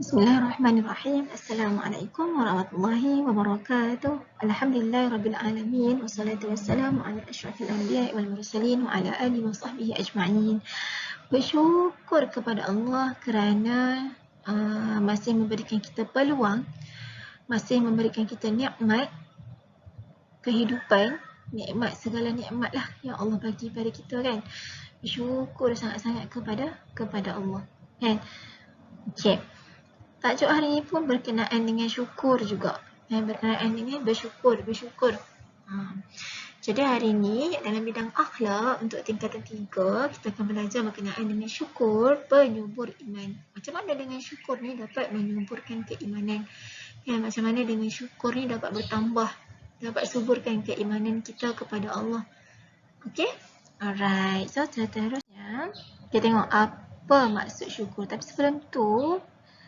Bismillahirrahmanirrahim. Assalamualaikum warahmatullahi wabarakatuh. Alhamdulillahirabbil alamin wassalatu wassalamu ala asyrafil anbiya'i wal mursalin wa ala alihi wa sahbihi ajma'in. Bersyukur kepada Allah kerana masih memberikan kita peluang, masih memberikan kita nikmat kehidupan, nikmat segala nikmat lah yang Allah bagi pada kita kan. Bersyukur sangat-sangat kepada Allah kan. Okey. Tajuk hari ini pun berkenaan dengan syukur juga. Berkenaan dengan bersyukur. Jadi hari ini dalam bidang akhlak untuk tingkatan 3 kita akan belajar berkenaan dengan syukur penyubur iman. Macam mana dengan syukur ni dapat menyuburkan keimanan? Macam mana dengan syukur ni dapat bertambah, dapat suburkan keimanan kita kepada Allah. Okey? Alright. So seterusnya kita tengok apa maksud syukur. Tapi sebelum tu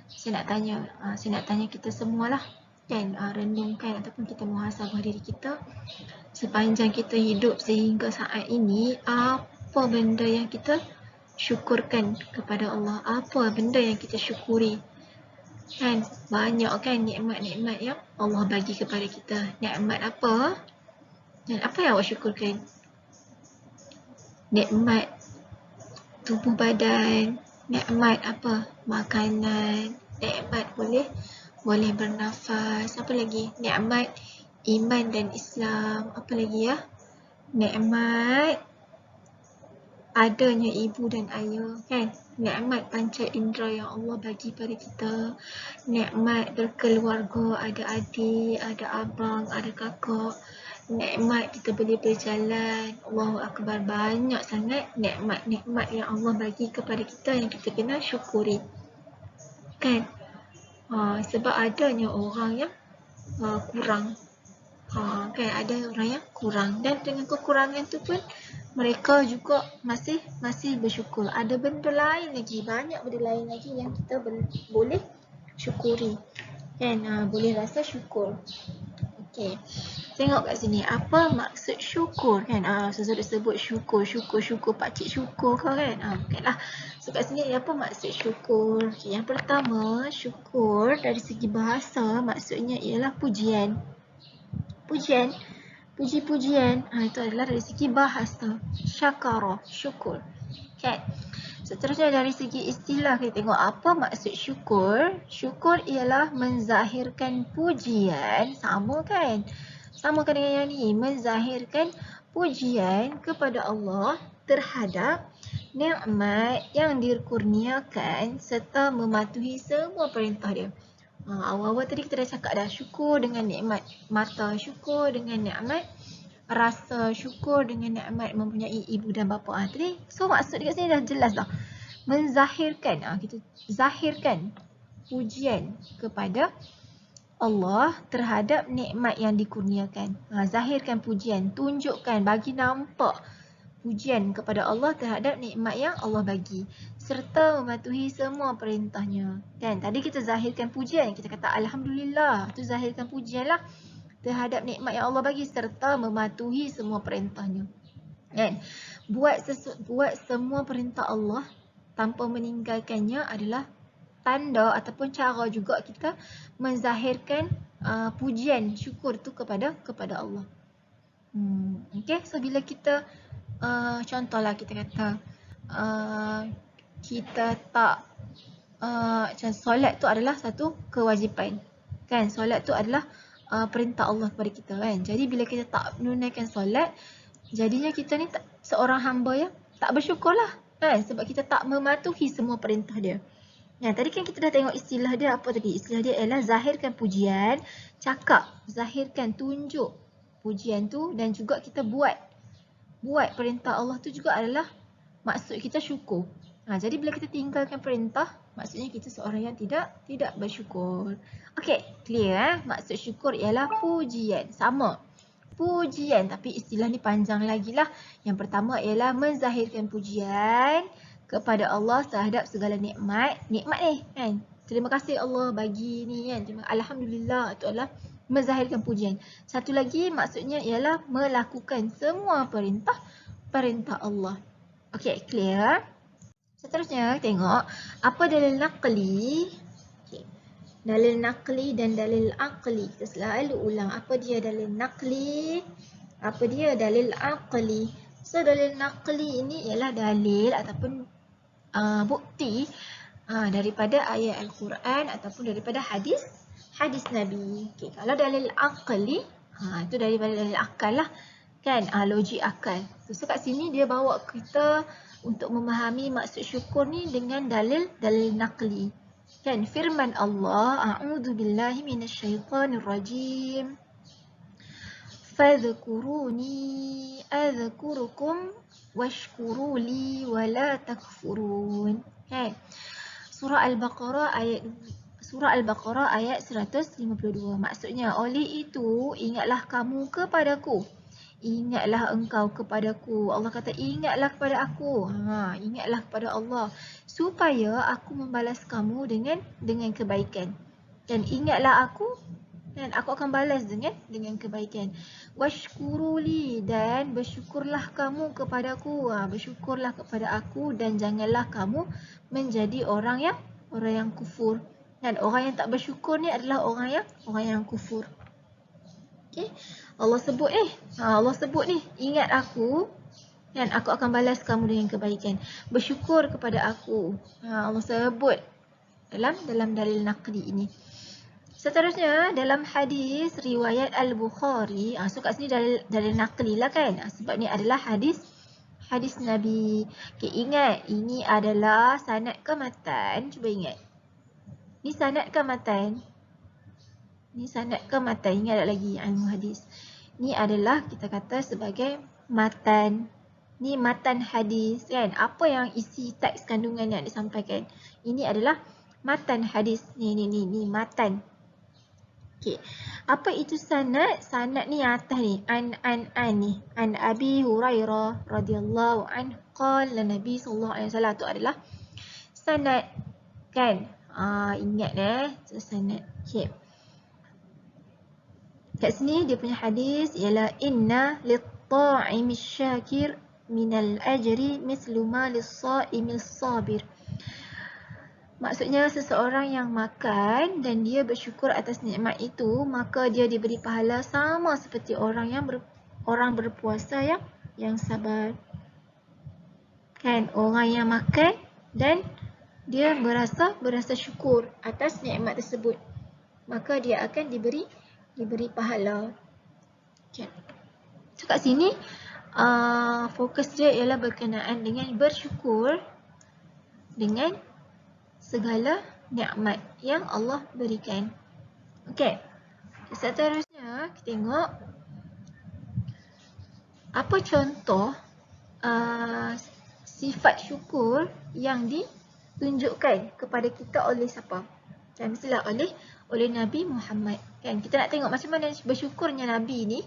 saya nak tanya kita semualah kan, renungkan ataupun kita muhasabah diri kita sepanjang kita hidup sehingga saat ini, apa benda yang kita syukurkan kepada Allah, apa benda yang kita syukuri kan. Banyak kan nikmat-nikmat yang Allah bagi kepada kita. Nikmat apa dan apa yang awak syukurkan? Nikmat tubuh badan, nikmat apa? Makanan, nikmat boleh bernafas, apa lagi? Nikmat iman dan Islam, apa lagi ya? Nikmat adanya ibu dan ayah kan? Nikmat panca indera yang Allah bagi pada kita. Nikmat berkeluarga, ada adik, ada abang, ada kakak. Nikmat kita boleh berjalan. Allahu Akbar, banyak sangat nikmat-nikmat yang Allah bagi kepada kita yang kita kena syukuri kan. Sebab adanya orang yang kurang kan, ada orang yang kurang dan dengan kekurangan tu pun mereka juga masih bersyukur. Ada benda lain lagi, banyak benda lain lagi yang kita boleh syukuri kan, boleh rasa syukur. Okey, tengok kat sini apa maksud syukur kan. Saya sebut syukur pakcik syukur kau kan. Bukanlah. So kat sini apa maksud syukur? Okay, yang pertama, syukur dari segi bahasa maksudnya ialah pujian. Puji-pujian. Itu adalah dari segi bahasa. Syakara, syukur. Kan? Seterusnya dari segi istilah, kita tengok apa maksud syukur. Syukur ialah menzahirkan pujian, sama kan dengan yang ni, menzahirkan pujian kepada Allah terhadap nikmat yang dikurniakan serta mematuhi semua perintah dia. Awal-awal tadi kita dah cakap dah, syukur dengan nikmat mata, syukur dengan nikmat rasa, syukur dengan nikmat mempunyai ibu dan bapa tadi. So maksud dekat sini dah jelas dah. Menzahirkan, kita zahirkan pujian kepada Allah terhadap nikmat yang dikurniakan. Zahirkan pujian, tunjukkan, bagi nampak pujian kepada Allah terhadap nikmat yang Allah bagi serta mematuhi semua perintahnya. Kan? Tadi kita zahirkan pujian, kita kata alhamdulillah, tu zahirkan pujian lah terhadap nikmat yang Allah bagi serta mematuhi semua perintahnya. Kan? Buat semua perintah Allah tanpa meninggalkannya adalah tanda ataupun cara juga kita menzahirkan pujian, syukur tu kepada Allah. Okay, so bila kita contohlah kita kata kita tak macam solat tu adalah satu kewajipan kan, solat tu adalah perintah Allah kepada kita kan. Jadi bila kita tak menunaikan solat, jadinya kita ni seorang hamba yang tak bersyukur lah kan, sebab kita tak mematuhi semua perintah dia. Tadi kan kita dah tengok istilah dia apa tadi? Istilah dia ialah zahirkan pujian, cakap, zahirkan, tunjuk pujian tu dan juga kita buat perintah Allah tu juga adalah maksud kita syukur. Jadi bila kita tinggalkan perintah, maksudnya kita seorang yang tidak bersyukur. Okey, clear Maksud syukur ialah pujian. Sama. Pujian, tapi istilah ni panjang lagi lah. Yang pertama ialah menzahirkan pujian kepada Allah terhadap segala nikmat. Nikmat ni kan. Terima kasih Allah bagi ni kan. Alhamdulillah, itu adalah menzahirkan pujian. Satu lagi maksudnya ialah melakukan semua perintah Allah. Okey, clear? Seterusnya tengok apa dalil naqli. Okay. Dalil naqli dan dalil aqli. Kita selalu ulang apa dia dalil naqli, apa dia dalil aqli. So dalil naqli ini ialah dalil ataupun bukti daripada ayat Al-Quran ataupun daripada hadis Nabi. Okay, kalau dalil aqli, itu daripada dalil akal lah. Kan, logik akal. So kat sini dia bawa kita untuk memahami maksud syukur ni dengan dalil naqli. Kan, firman Allah, a'udzubillahi minasyaitonirrajim. Fadhkuruni adhkurukum washkuruli wala takfurun. Kan, surah Al-Baqarah ayat 152. Maksudnya, oleh itu ingatlah kamu kepadaku. Ingatlah engkau kepadaku. Allah kata ingatlah kepada aku. Ingatlah kepada Allah supaya aku membalas kamu dengan kebaikan. Dan ingatlah aku dan aku akan balas dengan kebaikan. Washkuruli dan bersyukurlah kamu kepadaku. Bersyukurlah kepada aku dan janganlah kamu menjadi orang yang kufur. Dan orang yang tak bersyukur ni adalah orang yang kufur. Okay. Allah sebut ni, ingat aku dan aku akan balas kamu dengan kebaikan. Bersyukur kepada aku. Allah sebut dalam dalil naqli ini. Seterusnya dalam hadis riwayat Al-Bukhari, so kat sini dalil naqli lah kan. Sebab ni adalah hadis Nabi. Okay, ingat ini adalah sanad ke matan? Cuba ingat. Ni sanad ke matan? Ni sanad ke matan? Ingat tak lagi ilmu hadis? Ni adalah kita kata sebagai matan. Ni matan hadis kan. Apa yang isi teks kandungan yang disampaikan? Ini adalah matan hadis. Ni matan. Okey. Apa itu sanad? Sanad ni atas ni. An ni. An Abi Hurairah radhiyallahu anhu qala Nabi sallallahu alaihi wasallam, tu adalah sanad kan. Ingat sanad. Okey. Kat sini dia punya hadis ialah inna lit-ta'imis syakir minal ajri mislu ma lis-sa'imis sabir. Maksudnya seseorang yang makan dan dia bersyukur atas nikmat itu, maka dia diberi pahala sama seperti orang berpuasa yang sabar. Kan, orang yang makan dan dia berasa syukur atas nikmat tersebut, maka dia akan diberi pahala. Okay. So kat sini fokus dia ialah berkenaan dengan bersyukur dengan segala nikmat yang Allah berikan. Okey. Seterusnya kita tengok apa contoh sifat syukur yang ditunjukkan kepada kita oleh siapa? Dan mestilah oleh Nabi Muhammad. Kan, kita nak tengok macam mana bersyukurnya Nabi ni.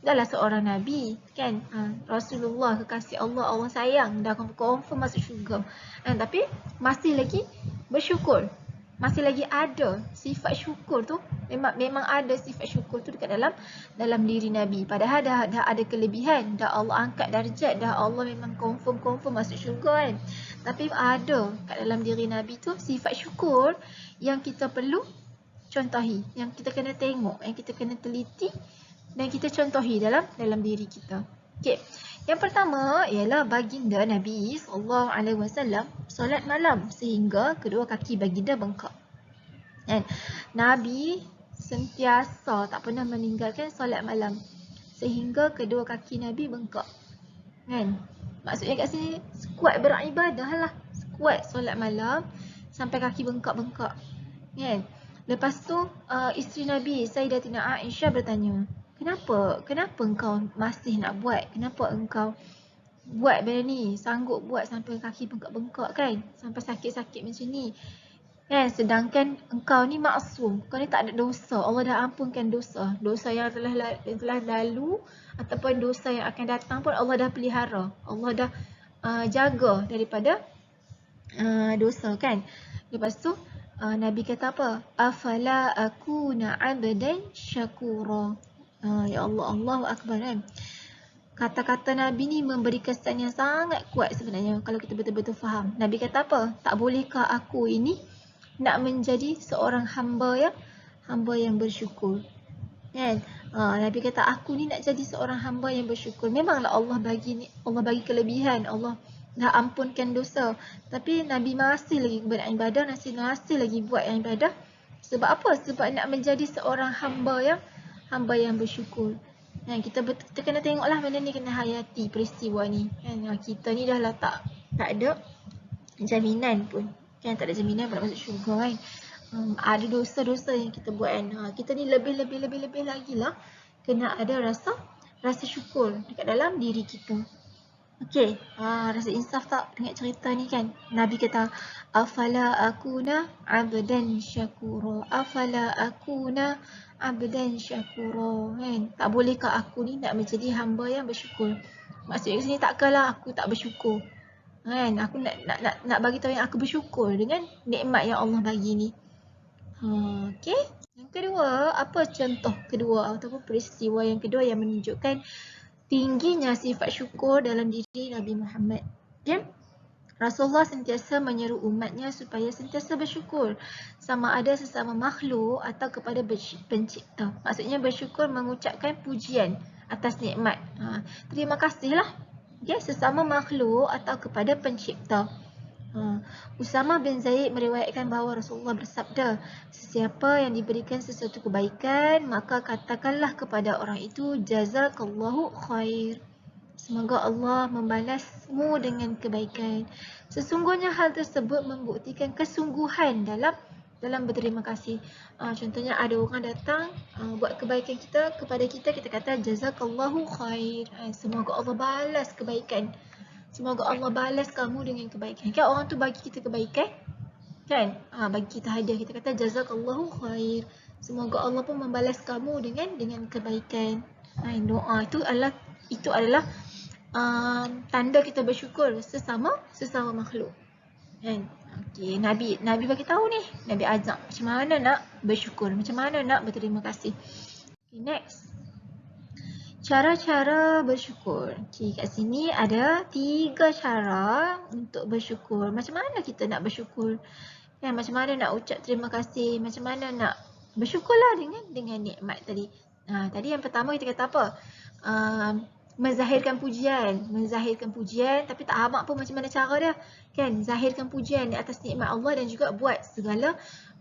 Dahlah seorang Nabi kan, Rasulullah kekasih Allah, Allah sayang, dah confirm masuk syurga. Tapi masih lagi bersyukur. Masih lagi ada sifat syukur tu. Memang ada sifat syukur tu dekat dalam diri Nabi. Padahal dah ada kelebihan, dah Allah angkat darjat, dah Allah memang confirm masuk syurga kan. Tapi ada kat dalam diri Nabi tu sifat syukur yang kita perlu contohi, yang kita kena tengok, yang kita kena teliti dan kita contohi dalam diri kita. Okey. Yang pertama ialah baginda Nabi SAW solat malam sehingga kedua kaki baginda bengkak. Dan Nabi sentiasa tak pernah meninggalkan solat malam sehingga kedua kaki Nabi bengkak. Kan? Maksudnya kat sini kuat beribadah lah, kuat solat malam sampai kaki bengkak-bengkak. Kan? Lepas tu isteri Nabi Sayyidatina Aisyah bertanya, Kenapa engkau masih nak buat? Kenapa engkau buat benda ni? Sanggup buat sampai kaki bengkak-bengkak kan? Sampai sakit-sakit macam ni. Kan? Sedangkan engkau ni maksum. Kau ni tak ada dosa. Allah dah ampunkan dosa. Dosa yang telah lalu ataupun dosa yang akan datang pun Allah dah pelihara. Allah dah jaga daripada dosa kan? Lepas tu Nabi kata apa? Afala akuna abdan syakura. Ya Allah, Allahu Akbar kan. Kata-kata Nabi ni memberi kesan yang sangat kuat sebenarnya kalau kita betul-betul faham. Nabi kata apa? Tak bolehkah aku ini nak menjadi seorang hamba yang bersyukur. Kan? Nabi kata aku ni nak jadi seorang hamba yang bersyukur. Memanglah Allah bagi kelebihan, Allah dah ampunkan dosa. Tapi Nabi masih lagi beribadah, masih lagi buat yang ibadah. Sebab apa? Sebab nak menjadi seorang hamba yang bersyukur. Kita kena tengoklah benda ni, kena hayati peristiwa ni. Kita ni dah lah tak ada jaminan pun. Tak ada jaminan pun nak masuk syurga kan. Ada dosa-dosa yang kita buat kan. Kita ni lebih lagi lah kena ada rasa syukur dekat dalam diri kita. Okey, rasa insaf tak dengar cerita ni kan? Nabi kata, afala akuna abdan syakura. Afala akuna abdan syakura. Kan? Tak bolehkah aku ni nak menjadi hamba yang bersyukur? Maksudnya kat sini takkanlah aku tak bersyukur. Kan? Aku nak bagi tahu yang aku bersyukur dengan nikmat yang Allah bagi ni. Okey. Yang kedua, apa contoh kedua ataupun peristiwa yang kedua yang menunjukkan tingginya sifat syukur dalam diri Nabi Muhammad. Okay? Rasulullah sentiasa menyeru umatnya supaya sentiasa bersyukur, sama ada sesama makhluk atau kepada pencipta. Maksudnya bersyukur mengucapkan pujian atas nikmat. Terima kasihlah. Okay? Sesama makhluk atau kepada pencipta. Usama bin Zaid meriwayatkan bahawa Rasulullah bersabda, sesiapa yang diberikan sesuatu kebaikan, maka katakanlah kepada orang itu, jazakallahu khair. Semoga Allah membalasmu dengan kebaikan. Sesungguhnya hal tersebut membuktikan kesungguhan dalam berterima kasih. Contohnya ada orang datang buat kebaikan kepada kita kata jazakallahu khair. Semoga Allah balas kebaikan. Semoga Allah balas kamu dengan kebaikan. Kan orang tu bagi kita kebaikan, kan? Bagi kita hadiah, kita kata jazakallahu khair. Semoga Allah pun membalas kamu dengan kebaikan. Doa itu adalah tanda kita bersyukur sesama makhluk. Kan? Okey, Nabi bagi tahu ni, Nabi ajak macam mana nak bersyukur, macam mana nak berterima kasih. Okay, next. Cara-cara bersyukur. Okay, kat sini ada 3 cara untuk bersyukur. Macam mana kita nak bersyukur? Macam mana nak ucap terima kasih? Macam mana nak bersyukurlah dengan nikmat tadi. Tadi yang pertama kita kata apa? Menzahirkan pujian, tapi tak hamak pun macam mana cara dia. Kan? Zahirkan pujian di atas nikmat Allah dan juga buat segala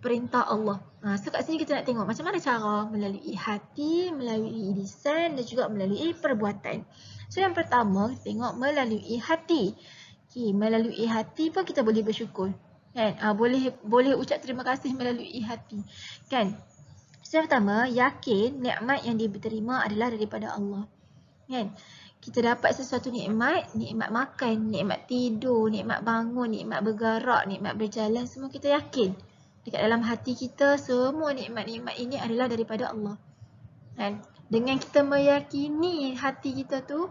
perintah Allah. So kat sini kita nak tengok macam mana cara, melalui hati, melalui lisan dan juga melalui perbuatan. So yang pertama kita tengok melalui hati. Okay, melalui hati pun kita boleh bersyukur. Kan? Boleh ucap terima kasih melalui hati. Kan? So yang pertama, yakin nikmat yang diterima adalah daripada Allah. Kan? Kita dapat sesuatu nikmat makan, nikmat tidur, nikmat bangun, nikmat bergerak, nikmat berjalan, semua kita yakin. Dekat dalam hati kita, semua nikmat-nikmat ini adalah daripada Allah. Kan? Dengan kita meyakini hati kita tu,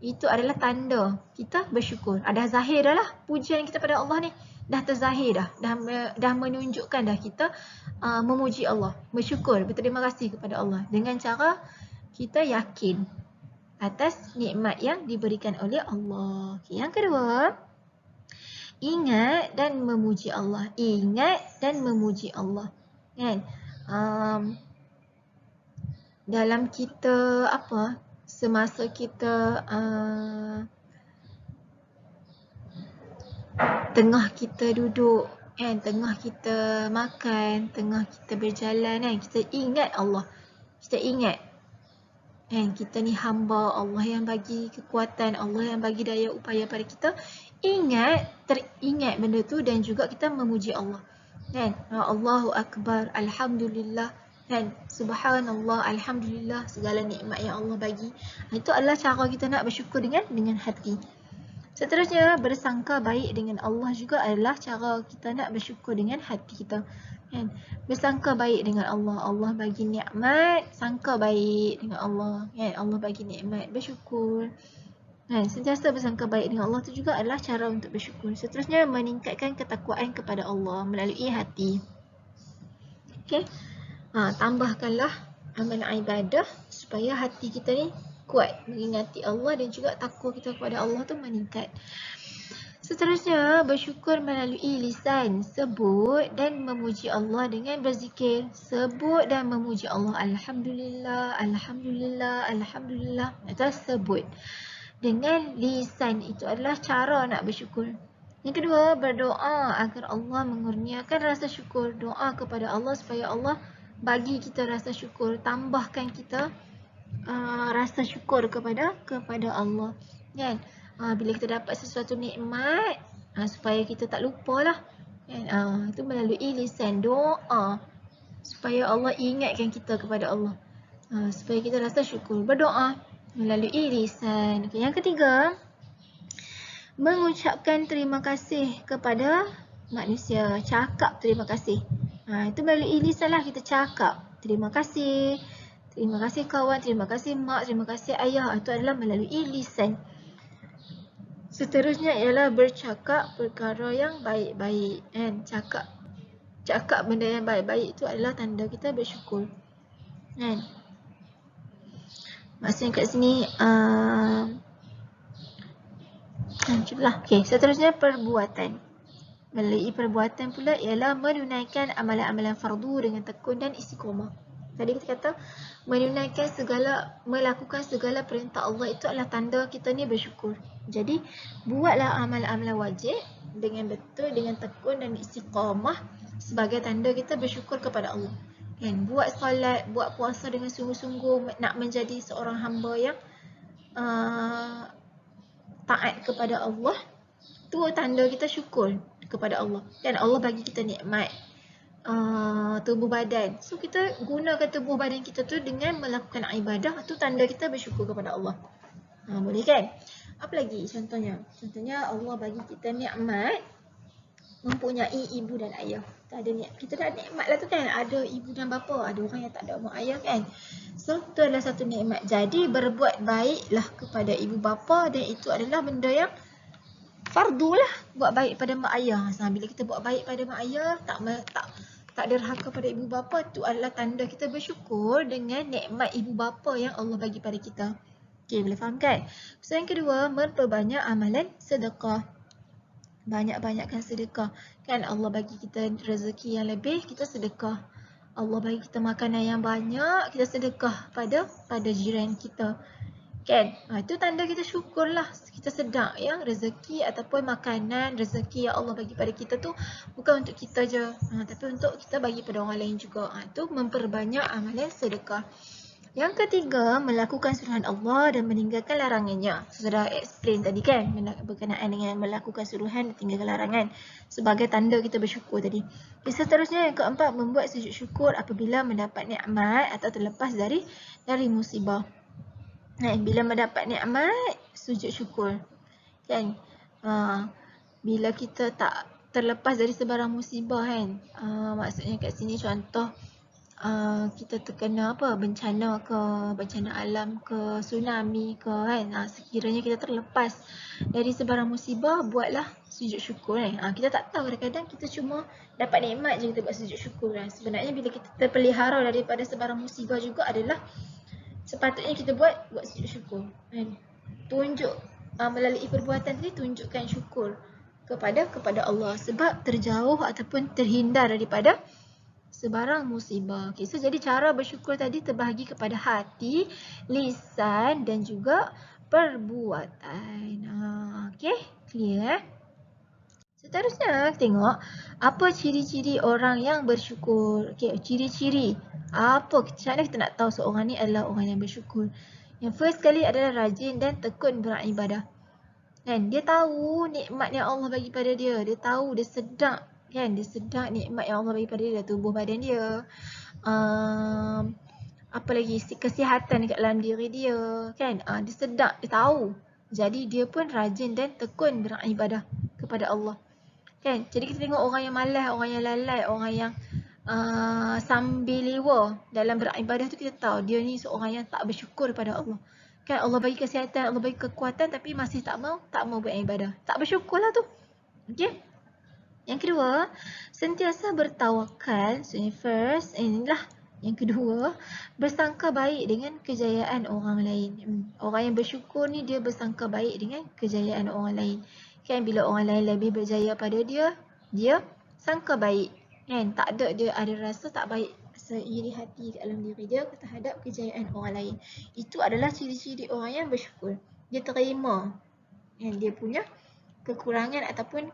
itu adalah tanda kita bersyukur. Dah zahir dah lah pujian kita pada Allah ni. Dah terzahir dah menunjukkan dah kita memuji Allah, bersyukur, berterima kasih kepada Allah. Dengan cara kita yakin atas nikmat yang diberikan oleh Allah. Okay, yang kedua, ingat dan memuji Allah. Ingat dan memuji Allah. Kan? Dalam kita semasa kita tengah kita duduk, kan? Tengah kita makan, tengah kita berjalan, kan? Kita ingat Allah. Kita ingat. Kan? Kita ni hamba Allah yang bagi kekuatan, Allah yang bagi daya upaya pada kita. Teringat benda tu dan juga kita memuji Allah. Kan? Allahu Akbar, Alhamdulillah. Kan? Subhanallah, Alhamdulillah, segala nikmat yang Allah bagi. Itu adalah cara kita nak bersyukur dengan hati. Seterusnya, bersangka baik dengan Allah juga adalah cara kita nak bersyukur dengan hati kita. Kan? Bersangka baik dengan Allah. Allah bagi nikmat, sangka baik dengan Allah. Kan? Allah bagi nikmat, bersyukur. Sentiasa bersangka baik dengan Allah itu juga adalah cara untuk bersyukur. Seterusnya, meningkatkan ketakwaan kepada Allah melalui hati. Okay? Tambahkanlah amalan ibadah supaya hati kita ni kuat mengingati Allah dan juga takwa kita kepada Allah tu meningkat. Seterusnya, bersyukur melalui lisan, sebut dan memuji Allah dengan berzikir. Sebut dan memuji Allah. Alhamdulillah, Alhamdulillah, Alhamdulillah. Atau sebut. Dengan lisan, itu adalah cara nak bersyukur. Yang kedua, berdoa agar Allah mengurniakan rasa syukur. Doa kepada Allah supaya Allah bagi kita rasa syukur. Tambahkan kita rasa syukur kepada Allah. Kan? Bila kita dapat sesuatu nikmat, supaya kita tak lupa lah. Kan? Itu melalui lisan, doa supaya Allah ingatkan kita kepada Allah. Supaya kita rasa syukur. Berdoa melalui lisan. Okay. Yang ketiga, mengucapkan terima kasih kepada manusia. Cakap terima kasih. Itu melalui lisan lah kita cakap. Terima kasih. Terima kasih kawan, terima kasih mak, terima kasih ayah. Itu adalah melalui lisan. Seterusnya ialah bercakap perkara yang baik-baik. Kan? Cakap benda yang baik-baik itu adalah tanda kita bersyukur. Kan? Maksudnya kat sini macamlah. Okay, seterusnya perbuatan. Melalui perbuatan pula ialah menunaikan amalan-amalan fardu dengan tekun dan istiqamah. Tadi kita kata melakukan segala perintah Allah itu adalah tanda kita ni bersyukur. Jadi buatlah amalan-amalan wajib dengan betul, dengan tekun dan istiqamah sebagai tanda kita bersyukur kepada Allah. Kan? Buat solat, buat puasa dengan sungguh-sungguh nak menjadi seorang hamba yang taat kepada Allah. Tu tanda kita syukur kepada Allah. Dan Allah bagi kita nikmat tubuh badan. So kita gunakan tubuh badan kita tu dengan melakukan ibadah. Tu tanda kita bersyukur kepada Allah. Boleh kan? Apa lagi contohnya? Contohnya Allah bagi kita nikmat mempunyai ibu dan ayah. Kita dah nikmat lah tu kan. Ada ibu dan bapa. Ada orang yang tak ada mak ayah kan. So tu adalah satu nikmat. Jadi berbuat baiklah kepada ibu bapa. Dan itu adalah benda yang fardu lah. Buat baik pada mak ayah. Bila kita buat baik pada mak ayah, tak derhaka pada ibu bapa, itu adalah tanda kita bersyukur dengan nikmat ibu bapa yang Allah bagi pada kita. Okay, boleh faham kan? So yang kedua, memperbanyak amalan sedekah. Banyak-banyakkan sedekah. Kan Allah bagi kita rezeki yang lebih, kita sedekah. Allah bagi kita makanan yang banyak, kita sedekah pada jiran kita. Kan? Itu tanda kita syukur lah. Kita sedar ya, rezeki ataupun makanan, rezeki yang Allah bagi pada kita tu bukan untuk kita je, tapi untuk kita bagi pada orang lain juga. Itu memperbanyak amalan sedekah. Yang ketiga, melakukan suruhan Allah dan meninggalkan larangannya. Sudah explain tadi kan, berkenaan dengan melakukan suruhan dan tinggalkan larangan sebagai tanda kita bersyukur tadi. Seterusnya yang keempat, membuat sujud syukur apabila mendapat nikmat atau terlepas dari musibah. Bila mendapat nikmat, sujud syukur. Kan? Bila kita tak terlepas dari sebarang musibah kan. Maksudnya kat sini contoh kita terkena bencana ke, bencana alam ke, tsunami ke kan. Sekiranya kita terlepas dari sebarang musibah, buatlah sujud syukur kan. Kita tak tahu, kadang-kadang kita cuma dapat nikmat je kita buat sujud syukur kan. Sebenarnya bila kita terpelihara daripada sebarang musibah juga adalah sepatutnya kita buat sujud syukur kan. Tunjuk melalui perbuatan tadi, tunjukkan syukur kepada Allah sebab terjauh ataupun terhindar daripada sebarang musibah. Okay, so jadi cara bersyukur tadi terbahagi kepada hati, lisan dan juga perbuatan. Okay, clear Seterusnya tengok apa ciri-ciri orang yang bersyukur. Okay, ciri-ciri. Macam mana kita nak tahu seorang ni adalah orang yang bersyukur? Yang first kali adalah rajin dan tekun beribadah. Kan? Dia tahu nikmat yang Allah bagi pada dia. Dia tahu, dia sedar. Kan? Dia sedar nikmat yang Allah bagi pada dia. Tubuh badan dia. Apa lagi? Kesihatan dekat dalam diri dia. Kan? Dia sedar, dia tahu. Jadi dia pun rajin dan tekun beribadah kepada Allah. Kan? Jadi kita tengok orang yang malas, orang yang lalai, orang yang sambil lewa dalam beribadah tu, kita tahu dia ni seorang yang tak bersyukur pada Allah. Kan Allah bagi kesihatan, Allah bagi kekuatan tapi masih tak mau beribadah. Tak bersyukurlah tu. Okey. Yang kedua, sentiasa bertawakal. So first, inilah yang kedua, bersangka baik dengan kejayaan orang lain. Orang yang bersyukur ni dia bersangka baik dengan kejayaan orang lain. Kan bila orang lain lebih berjaya pada dia, dia sangka baik. Kan tak ada, dia ada rasa tak baik, rasa iri hati dalam diri dia terhadap kejayaan orang lain. Itu adalah ciri-ciri orang yang bersyukur. Dia terima kan dia punya kekurangan ataupun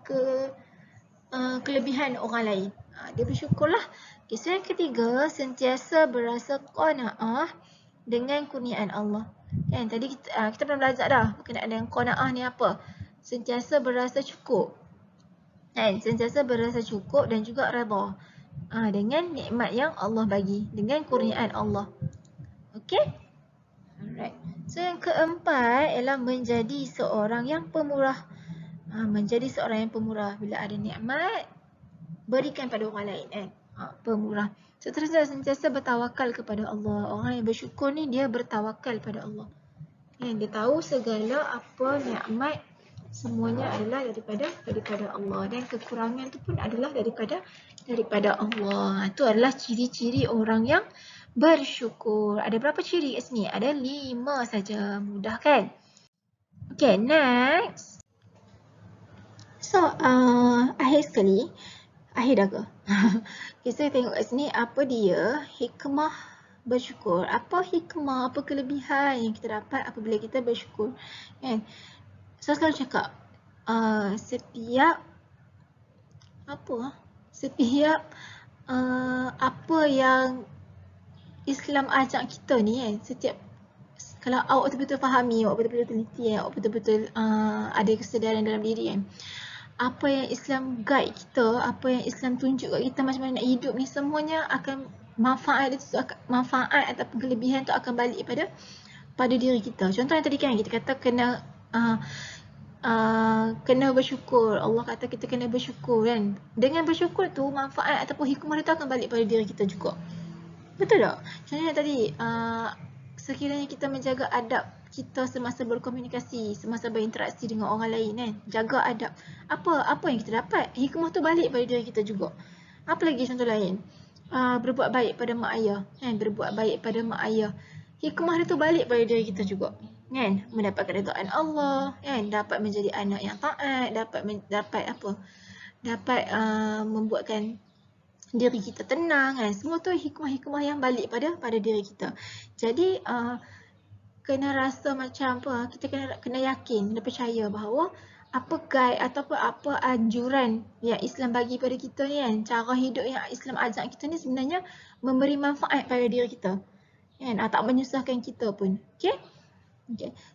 kelebihan orang lain. Dia bersyukurlah. Okay, so yang ketiga, sentiasa berasa qanaah dengan kurniaan Allah. Kan tadi kita pernah belajar dah berkenaan dengan qanaah ni apa? Sentiasa berasa cukup. Kan sentiasa berasa cukup dan juga redha dengan nikmat yang Allah bagi, dengan kurniaan Allah. Okey? Alright. So yang keempat ialah menjadi seorang yang pemurah. Menjadi seorang yang pemurah. Bila ada nikmat, berikan pada orang lain kan. Pemurah. Seterusnya sentiasa bertawakal kepada Allah. Orang yang bersyukur ni dia bertawakal pada Allah. Dia tahu segala apa nikmat semuanya adalah daripada Allah, dan kekurangan tu pun adalah daripada Allah. Itu adalah ciri-ciri orang yang bersyukur. Ada berapa ciri kat sini? Ada 5 saja. Mudah kan? Okay, next. So, akhir sekali. Akhir dah ke? Okay, saya tengok kat sini apa dia hikmah bersyukur. Apa hikmah, apa kelebihan yang kita dapat apabila kita bersyukur. Kan? Saya selalu cakap, setiap apa yang Islam ajak kita ni kan, setiap kalau awak betul-betul fahami, awak betul-betul teliti, awak betul-betul ada kesedaran dalam diri kan, apa yang Islam guide kita, apa yang Islam tunjuk kat kita macam mana nak hidup ni, semuanya akan manfaat ataupun kelebihan tu akan balik pada diri kita. Contoh yang tadi kan kita kata kena bersyukur. Allah kata kita kena bersyukur kan. Dengan bersyukur tu manfaat ataupun hikmah tu akan balik pada diri kita juga. Betul tak? Contohnya tadi sekiranya kita menjaga adab kita semasa berkomunikasi, semasa berinteraksi dengan orang lain kan, jaga adab. Apa yang kita dapat? Hikmah tu balik pada diri kita juga. Apa lagi contoh lain? Berbuat baik pada mak ayah kan, berbuat baik pada mak ayah. Hikmah dia tu balik pada diri kita juga. Kan, mendapatkan redaan Allah, kan, dapat menjadi anak yang taat, dapat membuatkan diri kita tenang kan. Semua tu hikmah-hikmah yang balik pada diri kita. Jadi kena rasa macam apa, kita kena yakin, kena percaya bahawa apa guide ataupun apa anjuran yang Islam bagi pada kita ni kan, cara hidup yang Islam ajak kita ni sebenarnya memberi manfaat pada diri kita kan, tak menyusahkan kita pun. Okay?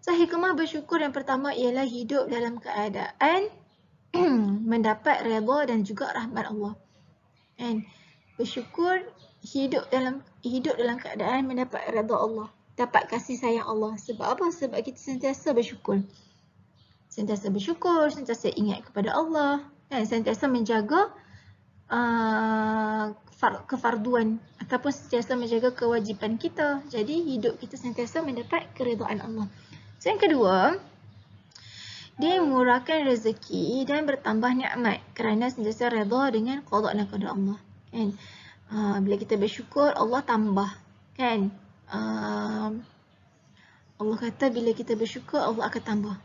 So hikmah bersyukur yang pertama ialah hidup dalam keadaan mendapat redha dan juga rahmat Allah. And bersyukur hidup dalam keadaan mendapat redha Allah, dapat kasih sayang Allah. Sebab apa? Sebab kita sentiasa bersyukur. Sentiasa ingat kepada Allah, dan sentiasa menjaga kefarduan ataupun sentiasa menjaga kewajipan kita. Jadi hidup kita sentiasa mendapat keredaan Allah. So yang kedua, dia murahkan rezeki dan bertambah nikmat kerana sentiasa redha dengan qada dan qadar Allah. Kan? Bila kita bersyukur, Allah tambah. Kan? Allah kata bila kita bersyukur, Allah akan tambah.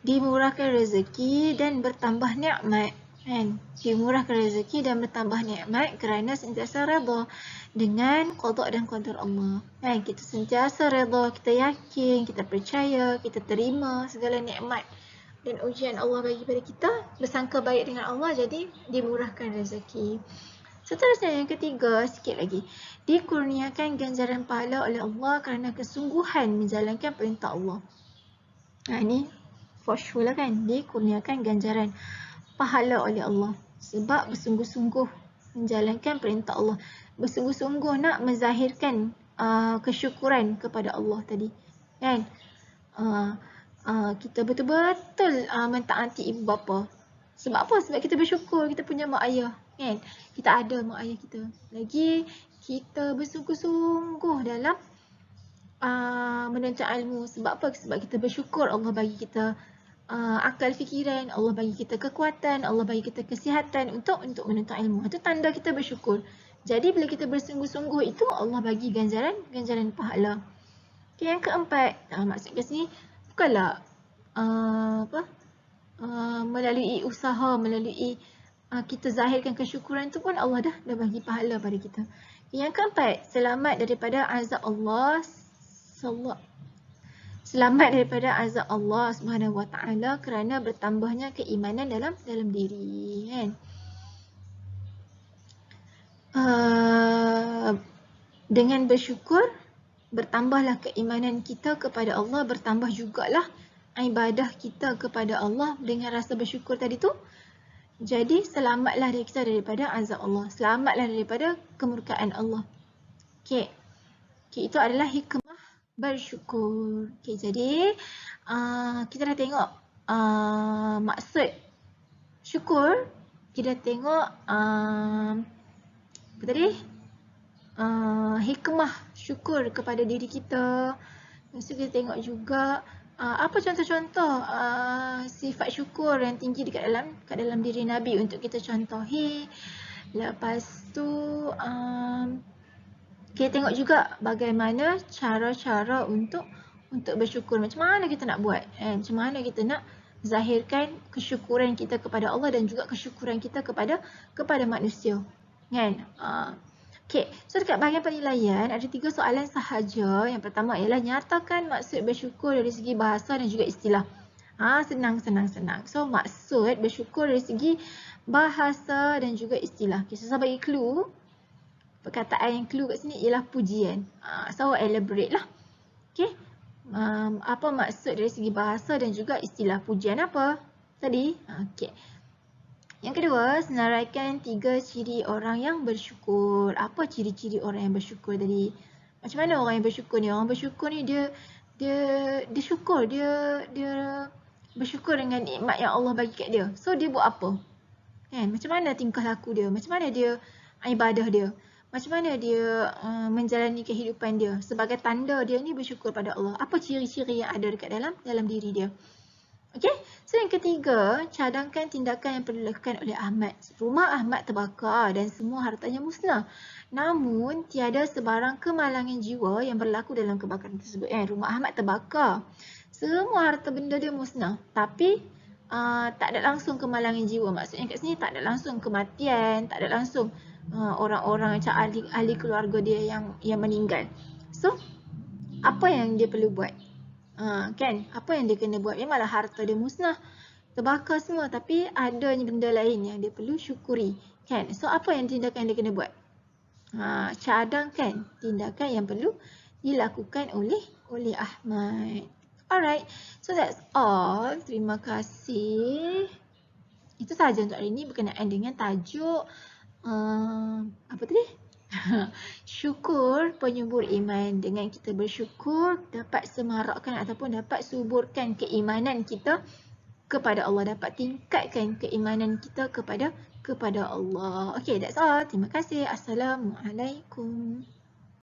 Dimurahkan rezeki dan bertambah nikmat. Kan? Dimurahkan rezeki dan bertambah nikmat kerana sentiasa redha dengan qada dan qadar Allah. Kan? Kita sentiasa redha, kita yakin, kita percaya, kita terima segala nikmat dan ujian Allah bagi pada kita, bersangka baik dengan Allah, jadi dimurahkan rezeki. Seterusnya yang ketiga, sikit lagi. Dikurniakan ganjaran pahala oleh Allah kerana kesungguhan menjalankan perintah Allah. Ini for sure lah kan. Dikurniakan ganjaran pahala oleh Allah sebab bersungguh-sungguh menjalankan perintah Allah. Bersungguh-sungguh nak menzahirkan kesyukuran kepada Allah tadi. Kan? Kita betul-betul mentaati ibu bapa. Sebab apa? Sebab kita bersyukur kita punya mak ayah. Kan? Kita ada mak ayah kita. Lagi kita bersungguh-sungguh dalam menuntut ilmu. Sebab apa? Sebab kita bersyukur Allah bagi kita akal fikiran, Allah bagi kita kekuatan, Allah bagi kita kesihatan untuk menuntut ilmu. Itu tanda kita bersyukur. Jadi bila kita bersungguh-sungguh itu, Allah bagi ganjaran pahala. Okay, yang keempat, maksud kat sini bukanlah melalui usaha, melalui kita zahirkan kesyukuran tu pun Allah dah bagi pahala pada kita. Yang keempat, selamat daripada azab Allah. Selamat daripada azab Allah Subhanahu Wa Taala kerana bertambahnya keimanan dalam diri, kan? Dengan bersyukur bertambahlah keimanan kita kepada Allah, bertambah jugalah ibadah kita kepada Allah dengan rasa bersyukur tadi tu. Jadi selamatlah kita daripada azab Allah, selamatlah daripada kemurkaan Allah. Okey. Itu adalah hikmah bersyukur. Okey, jadi kita dah tengok maksud syukur. Kita tengok apa tadi? Hikmah syukur kepada diri kita. Lepas tu kita tengok juga apa contoh-contoh sifat syukur yang tinggi dekat dalam diri Nabi untuk kita contohi. Lepas tu kita tengok juga bagaimana cara-cara untuk bersyukur. Macam mana kita nak buat? Macam mana kita nak zahirkan kesyukuran kita kepada Allah dan juga kesyukuran kita kepada manusia. Kan? Okay, so dekat bahagian penilaian ada 3 soalan sahaja. Yang pertama ialah nyatakan maksud bersyukur dari segi bahasa dan juga istilah. Senang. So maksud bersyukur dari segi bahasa dan juga istilah. Okay, so saya bagi clue. Perkataan yang clue kat sini ialah pujian. So elaborate lah. Okay. Apa maksud dari segi bahasa dan juga istilah? Pujian apa tadi? Okay. Yang kedua, senaraikan 3 ciri orang yang bersyukur. Apa ciri-ciri orang yang bersyukur tadi? Macam mana orang yang bersyukur ni? Orang bersyukur ni dia syukur, dia bersyukur dengan nikmat yang Allah bagi kat dia. So dia buat apa? Macam mana tingkah laku dia? Macam mana dia ibadah dia? Macam mana dia menjalani kehidupan dia? Sebagai tanda dia ni bersyukur pada Allah. Apa ciri-ciri yang ada dekat dalam diri dia? Okey, so yang ketiga, cadangkan tindakan yang perlu dilakukan oleh Ahmad. Rumah Ahmad terbakar dan semua hartanya musnah. Namun, tiada sebarang kemalangan jiwa yang berlaku dalam kebakaran tersebut. Rumah Ahmad terbakar. Semua harta benda dia musnah. Tapi, tak ada langsung kemalangan jiwa. Maksudnya kat sini tak ada langsung kematian, tak ada langsung orang-orang macam ahli keluarga dia yang meninggal. So, apa yang dia perlu buat? Kan? Apa yang dia kena buat? Memanglah harta dia musnah, terbakar semua, tapi ada benda lain yang dia perlu syukuri. Kan? So, apa yang tindakan dia kena buat? Cadangkan tindakan yang perlu dilakukan oleh Ahmad. Alright, so that's all. Terima kasih. Itu sahaja untuk hari ini berkenaan dengan tajuk apa tadi? Syukur penyubur iman. Dengan kita bersyukur dapat semarakkan ataupun dapat suburkan keimanan kita kepada Allah, dapat tingkatkan keimanan kita kepada Allah. Okay, that's all. Terima kasih. Assalamualaikum.